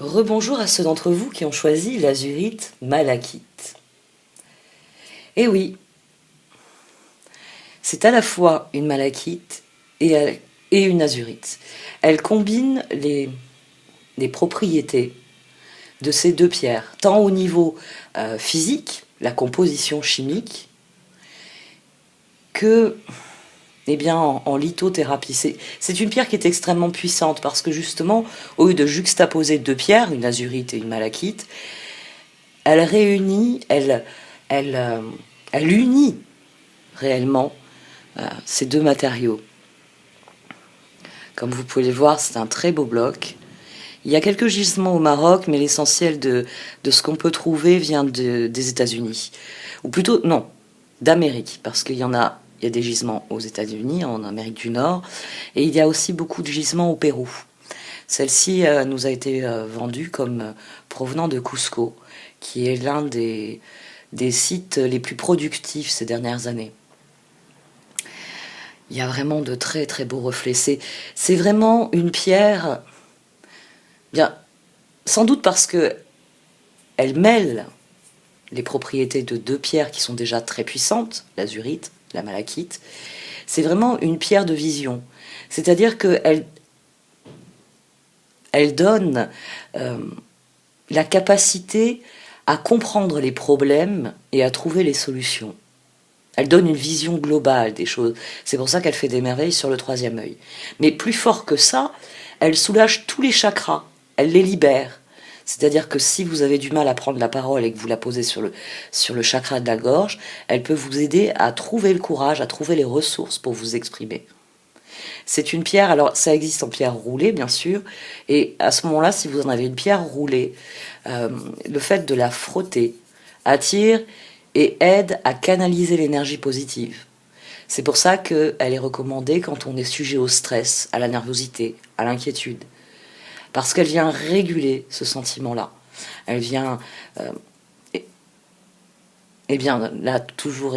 Rebonjour à ceux d'entre vous qui ont choisi l'azurite malachite. Eh oui, c'est à la fois une malachite et une azurite. Elle combine les propriétés de ces deux pierres, tant au niveau physique, la composition chimique, que en lithothérapie. C'est une pierre qui est extrêmement puissante parce que justement, au lieu de juxtaposer deux pierres, une azurite et une malachite, elle réunit, elle unit réellement ces deux matériaux. Comme vous pouvez le voir, c'est un très beau bloc. Il y a quelques gisements au Maroc, mais l'essentiel de ce qu'on peut trouver vient des États-Unis. Ou plutôt, non, d'Amérique, parce qu'il y a des gisements aux États-Unis, en Amérique du Nord, et il y a aussi beaucoup de gisements au Pérou. Celle-ci nous a été vendue comme provenant de Cusco, qui est l'un des sites les plus productifs ces dernières années. Il y a vraiment de très très beaux reflets. C'est vraiment une pierre, bien, sans doute parce que elle mêle les propriétés de deux pierres qui sont déjà très puissantes, l'azurite, la malachite. C'est vraiment une pierre de vision. C'est-à-dire qu'elle donne la capacité à comprendre les problèmes et à trouver les solutions. Elle donne une vision globale des choses. C'est pour ça qu'elle fait des merveilles sur le troisième œil. Mais plus fort que ça, elle soulage tous les chakras. Elle les libère. C'est-à-dire que si vous avez du mal à prendre la parole et que vous la posez sur le chakra de la gorge, elle peut vous aider à trouver le courage, à trouver les ressources pour vous exprimer. C'est une pierre, alors ça existe en pierre roulée bien sûr, et à ce moment-là, si vous en avez une pierre roulée, le fait de la frotter attire et aide à canaliser l'énergie positive. C'est pour ça qu'elle est recommandée quand on est sujet au stress, à la nervosité, à l'inquiétude. Parce qu'elle vient réguler ce sentiment-là. Elle vient... là,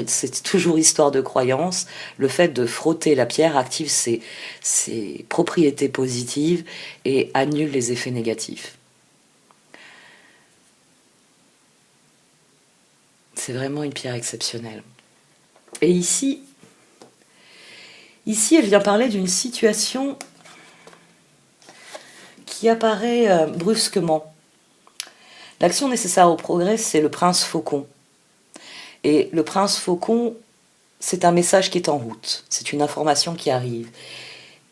c'est toujours histoire de croyance. Le fait de frotter la pierre active ses propriétés positives et annule les effets négatifs. C'est vraiment une pierre exceptionnelle. Et ici, elle vient parler d'une situation qui apparaît brusquement. L'action nécessaire au progrès, c'est le prince faucon. Et le prince faucon, c'est un message qui est en route. C'est une information qui arrive.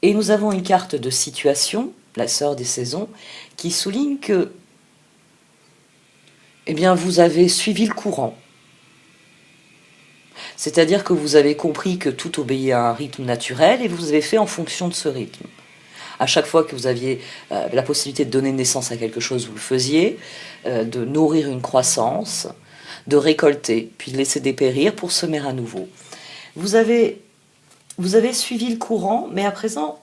Et nous avons une carte de situation, la sœur des saisons, qui souligne que vous avez suivi le courant. C'est-à-dire que vous avez compris que tout obéit à un rythme naturel et vous avez fait en fonction de ce rythme. À chaque fois que vous aviez la possibilité de donner naissance à quelque chose, vous le faisiez, de nourrir une croissance, de récolter, puis de laisser dépérir pour semer à nouveau. Vous avez suivi le courant, mais à présent,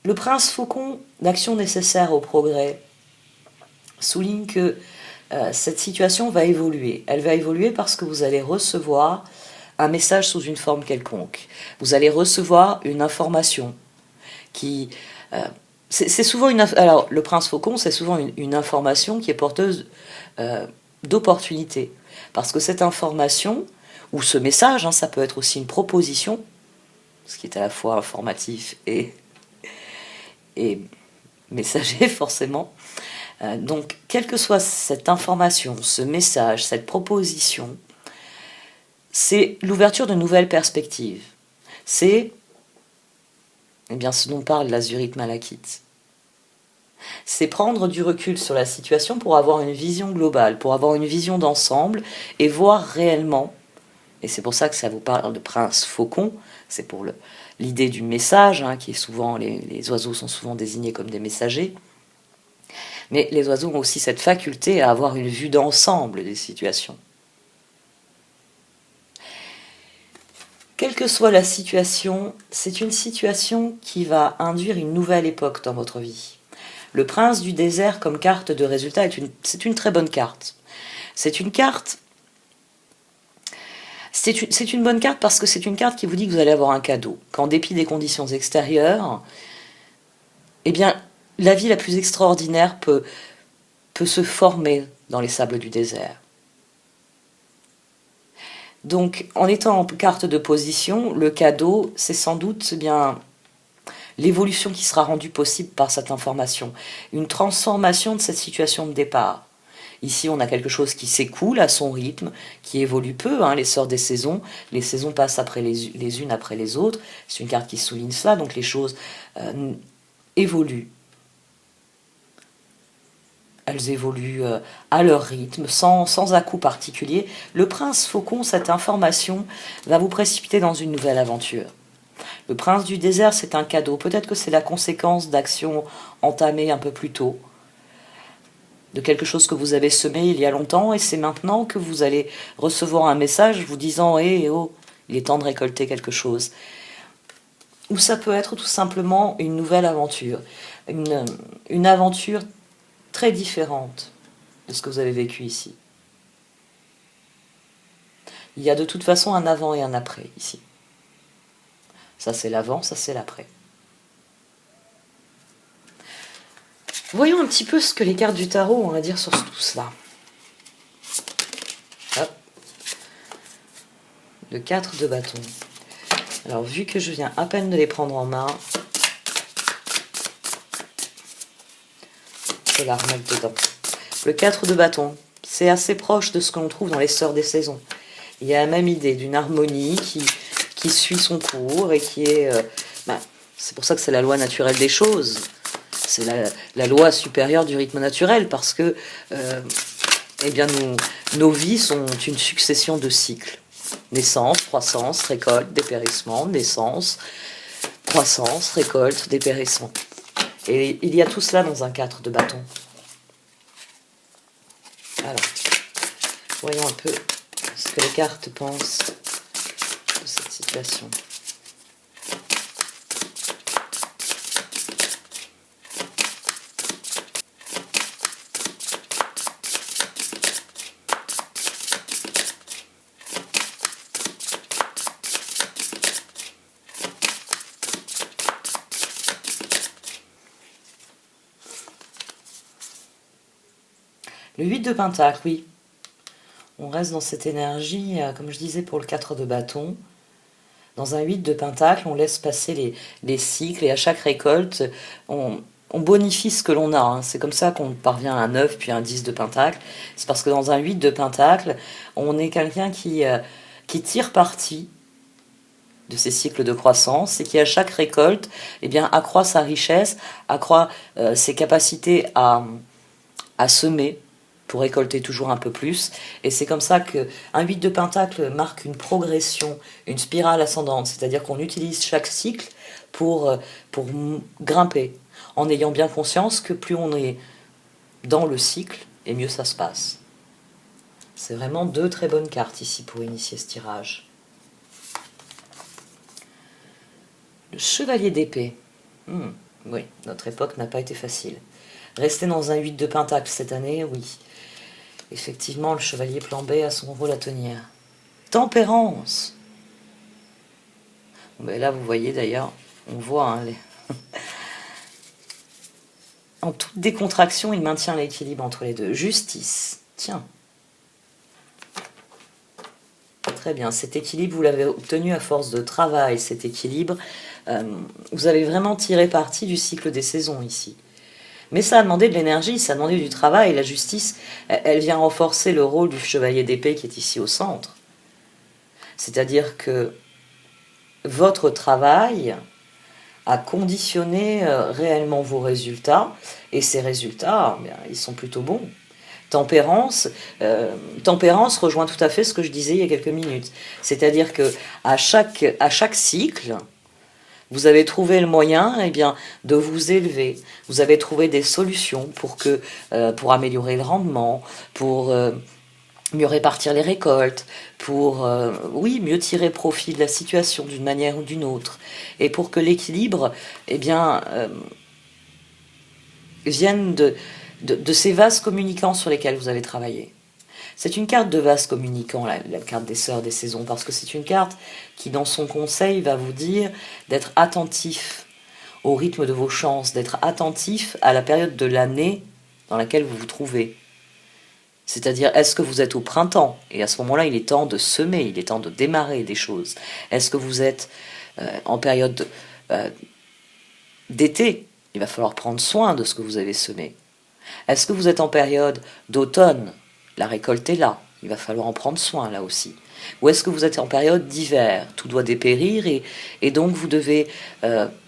le prince faucon d'action nécessaire au progrès souligne que cette situation va évoluer. Elle va évoluer parce que vous allez recevoir un message sous une forme quelconque. Vous allez recevoir une information qui... c'est souvent alors, le prince faucon, c'est souvent une information qui est porteuse d'opportunités. Parce que cette information, ou ce message, ça peut être aussi une proposition, ce qui est à la fois informatif et messager, forcément. Donc, quelle que soit cette information, ce message, cette proposition, c'est l'ouverture de nouvelles perspectives. C'est ce dont parle l'azurite malachite. C'est prendre du recul sur la situation pour avoir une vision globale, pour avoir une vision d'ensemble et voir réellement, et c'est pour ça que ça vous parle de prince faucon, c'est pour l'idée du message, qui est souvent, les oiseaux sont souvent désignés comme des messagers, mais les oiseaux ont aussi cette faculté à avoir une vue d'ensemble des situations. Quelle que soit la situation, c'est une situation qui va induire une nouvelle époque dans votre vie. Le prince du désert comme carte de résultat, c'est une très bonne carte. C'est une carte... C'est une bonne carte parce que c'est une carte qui vous dit que vous allez avoir un cadeau. Qu'en dépit des conditions extérieures, la vie la plus extraordinaire peut se former dans les sables du désert. Donc, en étant en carte de position, le cadeau, c'est sans doute bien l'évolution qui sera rendue possible par cette information, une transformation de cette situation de départ. Ici, on a quelque chose qui s'écoule à son rythme, qui évolue peu, hein, l'essor des saisons. Les saisons passent après les unes après les autres. C'est une carte qui souligne cela, donc les choses évoluent. Elles évoluent à leur rythme, sans à-coup particulier. Le prince faucon, cette information, va vous précipiter dans une nouvelle aventure. Le prince du désert, c'est un cadeau. Peut-être que c'est la conséquence d'actions entamées un peu plus tôt, de quelque chose que vous avez semé il y a longtemps, et c'est maintenant que vous allez recevoir un message vous disant « Eh oh, il est temps de récolter quelque chose ». Ou ça peut être tout simplement une nouvelle aventure, une aventure très différente de ce que vous avez vécu ici. Il y a de toute façon un avant et un après ici. Ça c'est l'avant, ça c'est l'après. Voyons un petit peu ce que les cartes du tarot ont à dire sur tout cela. Hop. Le 4 de bâton. Alors vu que je viens à peine de les prendre en main, je vais la remettre dedans. Le 4 de bâton, c'est assez proche de ce que l'on trouve dans les Sœurs des saisons. Il y a la même idée d'une harmonie qui suit son cours et qui est... c'est pour ça que c'est la loi naturelle des choses. C'est la loi supérieure du rythme naturel, parce que eh bien nos vies sont une succession de cycles. Naissance, croissance, récolte, dépérissement, naissance, croissance, récolte, dépérissement. Et il y a tout cela dans un 4 de bâton. Alors, voyons un peu ce que les cartes pensent de cette situation. Le 8 de pentacle, oui. On reste dans cette énergie, comme je disais pour le 4 de bâton. Dans un 8 de pentacle, on laisse passer les cycles et à chaque récolte, on bonifie ce que l'on a. Hein. C'est comme ça qu'on parvient à un 9 puis un 10 de pentacle. C'est parce que dans un 8 de pentacle, on est quelqu'un qui tire parti de ces cycles de croissance et qui à chaque récolte eh bien, accroît sa richesse, accroît ses capacités à semer, pour récolter toujours un peu plus. Et c'est comme ça qu'un 8 de pentacle marque une progression, une spirale ascendante, c'est-à-dire qu'on utilise chaque cycle pour grimper, en ayant bien conscience que plus on est dans le cycle, et mieux ça se passe. C'est vraiment deux très bonnes cartes ici pour initier ce tirage. Le chevalier d'épée. Oui, notre époque n'a pas été facile. Rester dans un 8 de pentacle cette année, oui. Effectivement, le chevalier plan B a son rôle à tenir. Tempérance. Mais là, vous voyez d'ailleurs, on voit, hein, en toute décontraction, il maintient l'équilibre entre les deux. Justice. Tiens. Très bien, cet équilibre, vous l'avez obtenu à force de travail, cet équilibre. Vous avez vraiment tiré parti du cycle des saisons ici. Mais ça a demandé de l'énergie, ça a demandé du travail. La justice, elle vient renforcer le rôle du chevalier d'épée qui est ici au centre. C'est-à-dire que votre travail a conditionné réellement vos résultats, et ces résultats, bien, ils sont plutôt bons. Tempérance rejoint tout à fait ce que je disais il y a quelques minutes. C'est-à-dire que à chaque cycle, vous avez trouvé le moyen de vous élever. Vous avez trouvé des solutions pour améliorer le rendement, pour mieux répartir les récoltes, pour mieux tirer profit de la situation d'une manière ou d'une autre. Et pour que l'équilibre vienne de ces vases communicants sur lesquels vous avez travaillé. C'est une carte de vase communicant, la carte des Sœurs des saisons, parce que c'est une carte qui, dans son conseil, va vous dire d'être attentif au rythme de vos chances, d'être attentif à la période de l'année dans laquelle vous vous trouvez. C'est-à-dire, est-ce que vous êtes au printemps? Et à ce moment-là, il est temps de semer, il est temps de démarrer des choses. Est-ce que vous êtes en période d'été? Il va falloir prendre soin de ce que vous avez semé. Est-ce que vous êtes en période d'automne? La récolte est là, il va falloir en prendre soin là aussi. Ou est-ce que vous êtes en période d'hiver? Tout doit dépérir et donc vous devez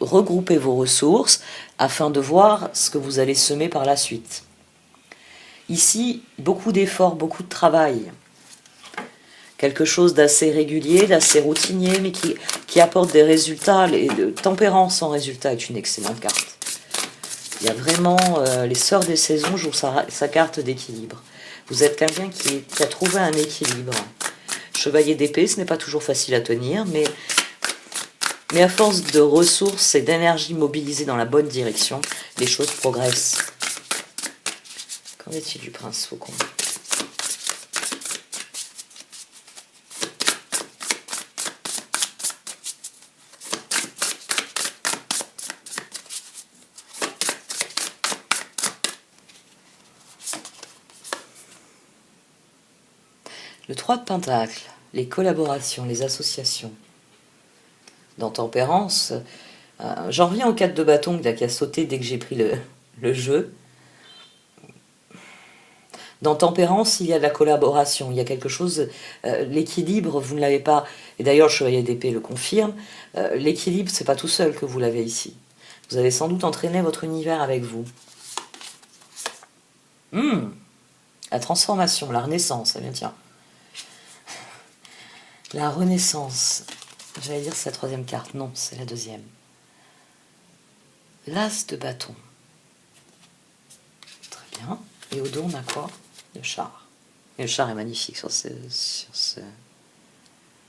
regrouper vos ressources afin de voir ce que vous allez semer par la suite. Ici, beaucoup d'efforts, beaucoup de travail. Quelque chose d'assez régulier, d'assez routinier, mais qui apporte des résultats. De tempérance en résultat est une excellente carte. Il y a vraiment les sœurs des saisons jouent sa carte d'équilibre. Vous êtes quelqu'un qui a trouvé un équilibre. Chevalier d'épée, ce n'est pas toujours facile à tenir, mais à force de ressources et d'énergie mobilisées dans la bonne direction, les choses progressent. Qu'en est-il du prince faucon? Le 3 de Pentacle, les collaborations, les associations. Dans Tempérance, j'en reviens au 4 de bâton qui a sauté dès que j'ai pris le jeu. Dans Tempérance, il y a de la collaboration, il y a quelque chose, l'équilibre, vous ne l'avez pas, et d'ailleurs le Chevalier d'épée le confirme, l'équilibre, c'est pas tout seul que vous l'avez ici. Vous avez sans doute entraîné votre univers avec vous. La transformation, la renaissance, eh bien tiens. La renaissance, j'allais dire c'est la troisième carte, non, c'est la deuxième. L'as de bâton. Très bien. Et au dos, on a quoi? Le char. Et le char est magnifique sur ce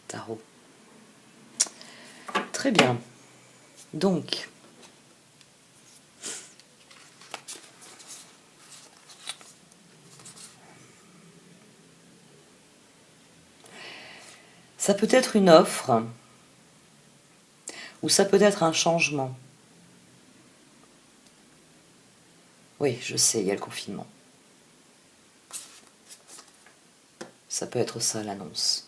tarot. Très bien. Donc, ça peut être une offre ou ça peut être un changement. Oui, je sais, il y a le confinement. Ça peut être ça, l'annonce.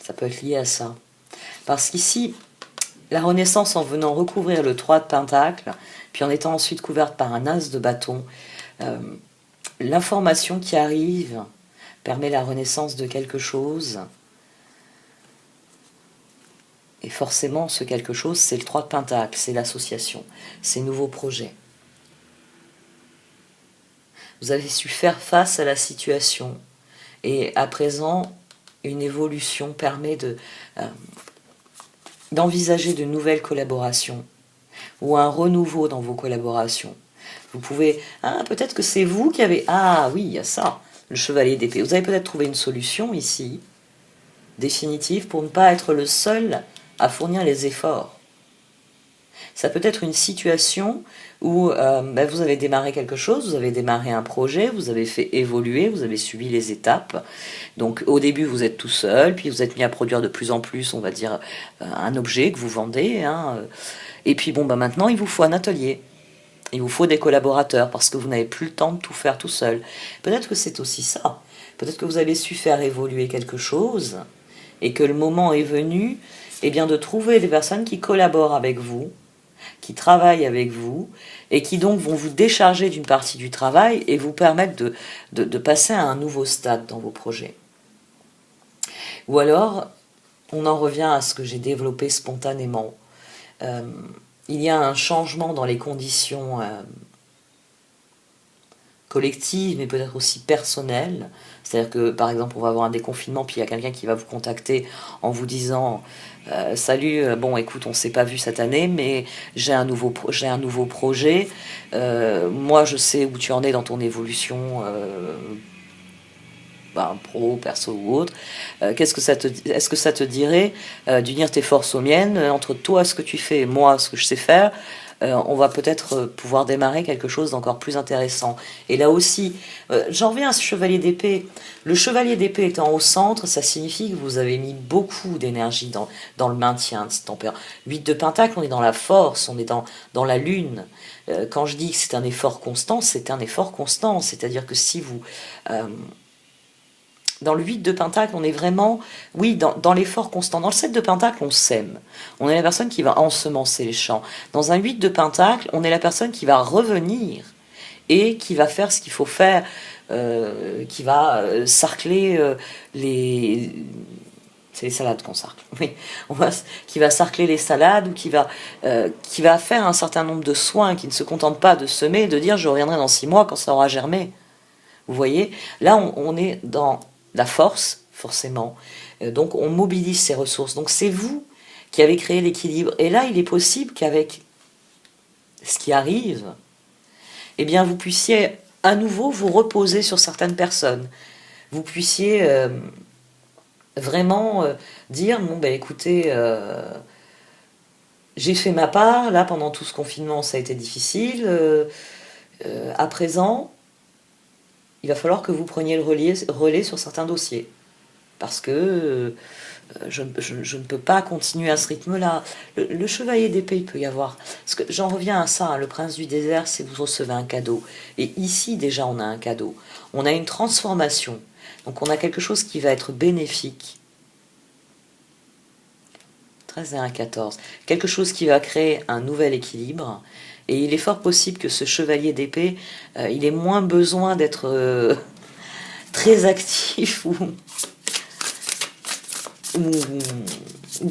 Ça peut être lié à ça. Parce qu'ici, la Renaissance, en venant recouvrir le 3 de Pentacle, puis en étant ensuite couverte par un as de bâton, l'information qui arrive permet la renaissance de quelque chose. Et forcément, ce quelque chose, c'est le 3 de Pentacle, c'est l'association, ces nouveaux projets. Vous avez su faire face à la situation. Et à présent, une évolution permet d'envisager de nouvelles collaborations ou un renouveau dans vos collaborations. Vous pouvez... peut-être que c'est vous qui avez... Ah oui, il y a ça, le chevalier d'épée. Vous avez peut-être trouvé une solution ici, définitive, pour ne pas être le seul à fournir les efforts. Ça peut être une situation où vous avez démarré quelque chose, vous avez démarré un projet, vous avez fait évoluer, vous avez suivi les étapes. Donc au début, vous êtes tout seul, puis vous êtes mis à produire de plus en plus, on va dire, un objet que vous vendez. Et puis maintenant, il vous faut un atelier. Il vous faut des collaborateurs parce que vous n'avez plus le temps de tout faire tout seul. Peut-être que c'est aussi ça. Peut-être que vous avez su faire évoluer quelque chose et que le moment est venu de trouver des personnes qui collaborent avec vous, qui travaillent avec vous et qui donc vont vous décharger d'une partie du travail et vous permettre de passer à un nouveau stade dans vos projets. Ou alors, on en revient à ce que j'ai développé spontanément. Il y a un changement dans les conditions collectives, mais peut-être aussi personnelles. C'est-à-dire que, par exemple, on va avoir un déconfinement, puis il y a quelqu'un qui va vous contacter en vous disant « Salut, écoute, on ne s'est pas vu cette année, mais j'ai un nouveau projet. Moi, je sais où tu en es dans ton évolution pro, perso ou autre. Est-ce que ça te dirait d'unir tes forces aux miennes, entre toi, ce que tu fais et moi, ce que je sais faire on va peut-être pouvoir démarrer quelque chose d'encore plus intéressant. Et là aussi, j'en reviens à ce chevalier d'épée. Le chevalier d'épée étant au centre, ça signifie que vous avez mis beaucoup d'énergie dans le maintien de cette température. 8 de pentacle, on est dans la force, on est dans la lune. Quand je dis que c'est un effort constant, c'est un effort constant. C'est-à-dire que si vous... dans le 8 de pentacle, on est vraiment, oui, dans l'effort constant. Dans le 7 de pentacle, on sème. On est la personne qui va ensemencer les champs. Dans un 8 de pentacle, on est la personne qui va revenir et qui va faire ce qu'il faut faire, qui va sarcler les... C'est les salades qu'on sarcle. Oui, qui va sarcler les salades ou qui va faire un certain nombre de soins, qui ne se contente pas de semer et de dire je reviendrai dans 6 mois quand ça aura germé. Vous voyez, là on est dans la force, forcément. Donc on mobilise ses ressources. Donc c'est vous qui avez créé l'équilibre. Et là, il est possible qu'avec ce qui arrive, eh bien vous puissiez à nouveau vous reposer sur certaines personnes. Vous puissiez vraiment dire, bon ben écoutez, j'ai fait ma part, là pendant tout ce confinement ça a été difficile, à présent, il va falloir que vous preniez le relais sur certains dossiers. Parce que je ne peux pas continuer à ce rythme-là. Le chevalier d'épée, il peut y avoir... Parce que j'en reviens à ça, hein, le prince du désert, c'est vous recevez un cadeau. Et ici, déjà, on a un cadeau. On a une transformation. Donc on a quelque chose qui va être bénéfique. 13 et 1, 14. Quelque chose qui va créer un nouvel équilibre. Et il est fort possible que ce chevalier d'épée, il ait moins besoin d'être très actif ou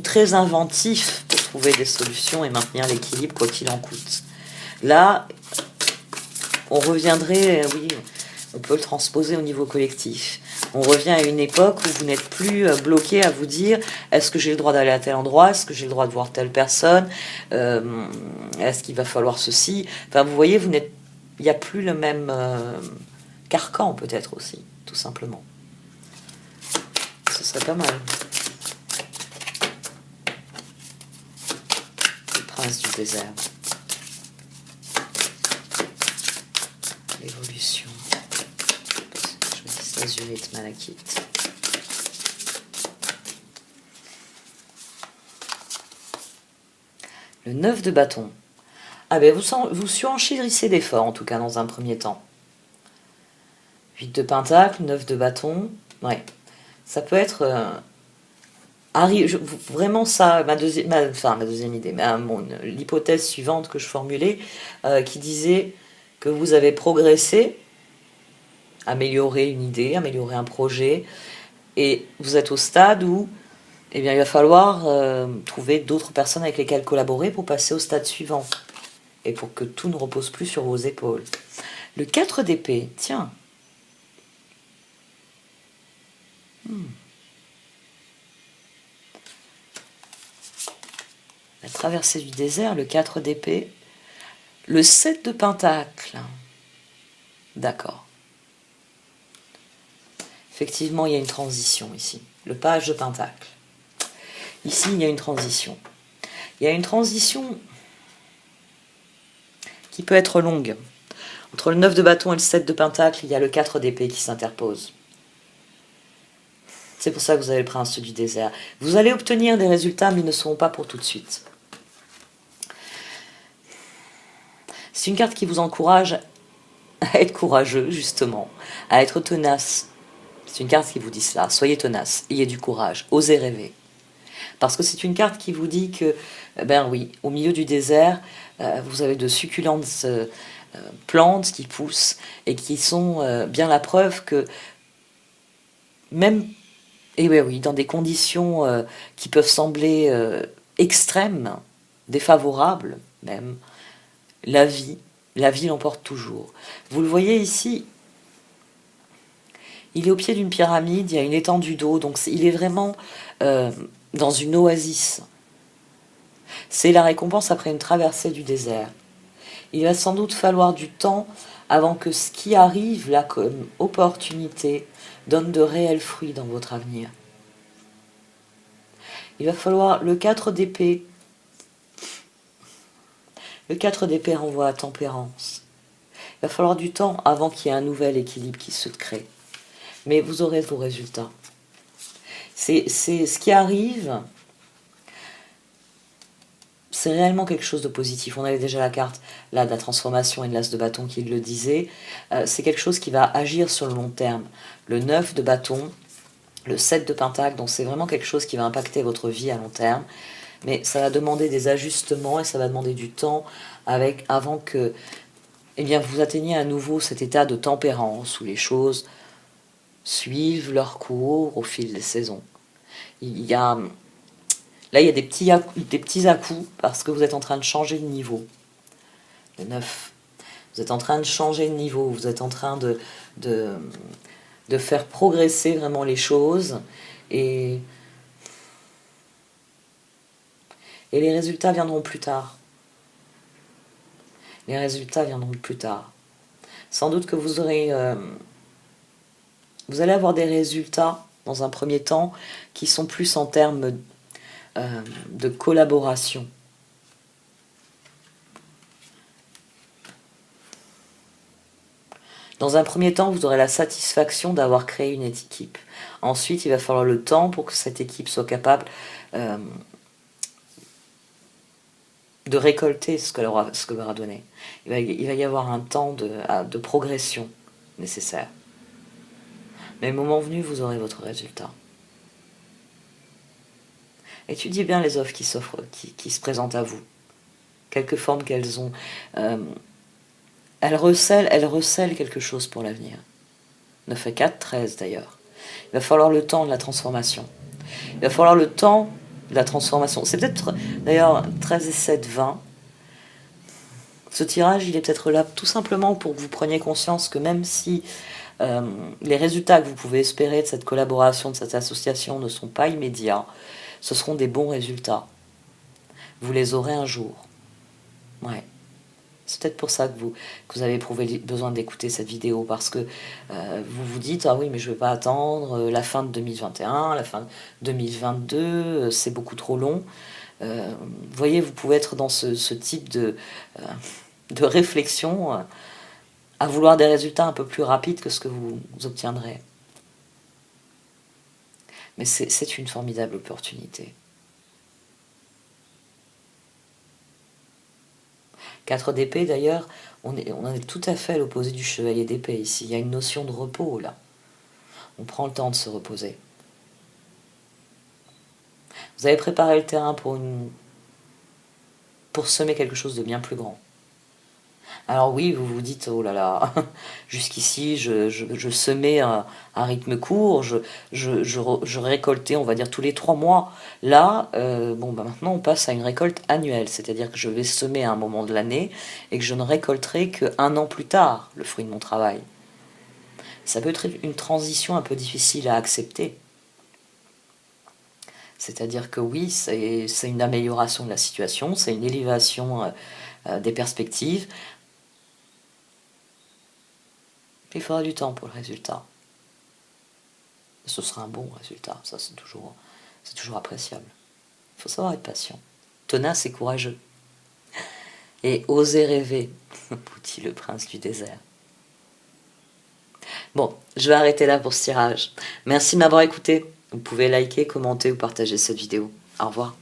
très inventif pour trouver des solutions et maintenir l'équilibre quoi qu'il en coûte. Là, on reviendrait, oui, on peut le transposer au niveau collectif. On revient à une époque où vous n'êtes plus bloqué à vous dire est-ce que j'ai le droit d'aller à tel endroit, est-ce que j'ai le droit de voir telle personne, est-ce qu'il va falloir ceci. Enfin, vous voyez, il n'y a plus le même carcan peut-être aussi, tout simplement. Ce serait pas mal. Le prince du désert. L'évolution. Azurite, malachite. Le 9 de bâton. Ah ben vous surenchérissez d'efforts, en tout cas dans un premier temps. 8 de pentacle, 9 de bâton. Ouais. Ça peut être... vraiment ça, ma deuxième idée, l'hypothèse suivante que je formulais, qui disait que vous avez progressé, améliorer une idée, améliorer un projet, et vous êtes au stade où eh bien, il va falloir trouver d'autres personnes avec lesquelles collaborer pour passer au stade suivant, et pour que tout ne repose plus sur vos épaules. Le 4 d'épée, tiens. La traversée du désert, le 4 d'épée, le 7 de pentacle. D'accord. Effectivement, il y a une transition ici. Le page de pentacle. Ici, il y a une transition. Il y a une transition qui peut être longue. Entre le 9 de bâton et le 7 de pentacle, il y a le 4 d'épée qui s'interpose. C'est pour ça que vous avez le prince du désert. Vous allez obtenir des résultats, mais ils ne seront pas pour tout de suite. C'est une carte qui vous encourage à être courageux, justement, à être tenace. C'est une carte qui vous dit cela. Soyez tenace, ayez du courage, osez rêver. Parce que c'est une carte qui vous dit que, ben oui, au milieu du désert, vous avez de succulentes plantes qui poussent et qui sont bien la preuve que même, et ben oui, dans des conditions qui peuvent sembler extrêmes, défavorables même, la vie l'emporte toujours. Vous le voyez ici, il est au pied d'une pyramide, il y a une étendue d'eau, donc il est vraiment dans une oasis. C'est la récompense après une traversée du désert. Il va sans doute falloir du temps avant que ce qui arrive là comme opportunité donne de réels fruits dans votre avenir. Il va falloir le 4 d'épée. Le 4 d'épée renvoie à tempérance. Il va falloir du temps avant qu'il y ait un nouvel équilibre qui se crée. Mais vous aurez vos résultats. C'est ce qui arrive, c'est réellement quelque chose de positif. On avait déjà la carte là de la transformation et de l'as de bâton qui le disait. C'est quelque chose qui va agir sur le long terme. Le 9 de bâton, le 7 de pentacle, donc c'est vraiment quelque chose qui va impacter votre vie à long terme. Mais ça va demander des ajustements et ça va demander du temps avant que vous atteigniez à nouveau cet état de tempérance où les choses suivent leur cours au fil des saisons. Là, il y a des petits à-coups parce que vous êtes en train de changer de niveau. Le 9. Vous êtes en train de changer de niveau. Vous êtes en train de faire progresser vraiment les choses. Et les résultats viendront plus tard. Les résultats viendront plus tard. Sans doute que vous allez avoir des résultats dans un premier temps qui sont plus en termes de collaboration. Dans un premier temps, vous aurez la satisfaction d'avoir créé une équipe. Ensuite, il va falloir le temps pour que cette équipe soit capable de récolter ce que leur a donné. Il va y avoir un temps de progression nécessaire. Mais le moment venu, vous aurez votre résultat. Étudiez bien les offres qui se présentent à vous. Quelque forme qu'elles ont. Elles recèlent quelque chose pour l'avenir. 9 et 4, 13 d'ailleurs. Il va falloir le temps de la transformation. Il va falloir le temps de la transformation. C'est peut-être, d'ailleurs, 13 et 7, 20. Ce tirage, il est peut-être là tout simplement pour que vous preniez conscience que même si les résultats que vous pouvez espérer de cette collaboration, de cette association ne sont pas immédiats, ce seront des bons résultats. Vous les aurez un jour. Ouais. C'est peut-être pour ça que vous avez éprouvé besoin d'écouter cette vidéo, parce que vous vous dites « Ah oui, mais je ne vais pas attendre la fin de 2021, la fin de 2022, c'est beaucoup trop long. » Vous voyez, vous pouvez être dans ce type de réflexion, à vouloir des résultats un peu plus rapides que ce que vous obtiendrez. Mais c'est une formidable opportunité. 4 d'épée, d'ailleurs, on est tout à fait à l'opposé du chevalier d'épée ici. Il y a une notion de repos, là. On prend le temps de se reposer. Vous avez préparé le terrain pour semer quelque chose de bien plus grand. Alors oui, vous vous dites, oh là là, jusqu'ici, je semais à rythme court, je récoltais, on va dire, tous les 3 mois. Là, maintenant, on passe à une récolte annuelle, c'est-à-dire que je vais semer à un moment de l'année et que je ne récolterai qu'un an plus tard le fruit de mon travail. Ça peut être une transition un peu difficile à accepter. C'est-à-dire que oui, c'est une amélioration de la situation, c'est une élévation des perspectives. Il faudra du temps pour le résultat. Ce sera un bon résultat, ça c'est toujours appréciable. Il faut savoir être patient, tenace et courageux. Et oser rêver, dit le prince du désert. Bon, je vais arrêter là pour ce tirage. Merci de m'avoir écouté. Vous pouvez liker, commenter ou partager cette vidéo. Au revoir.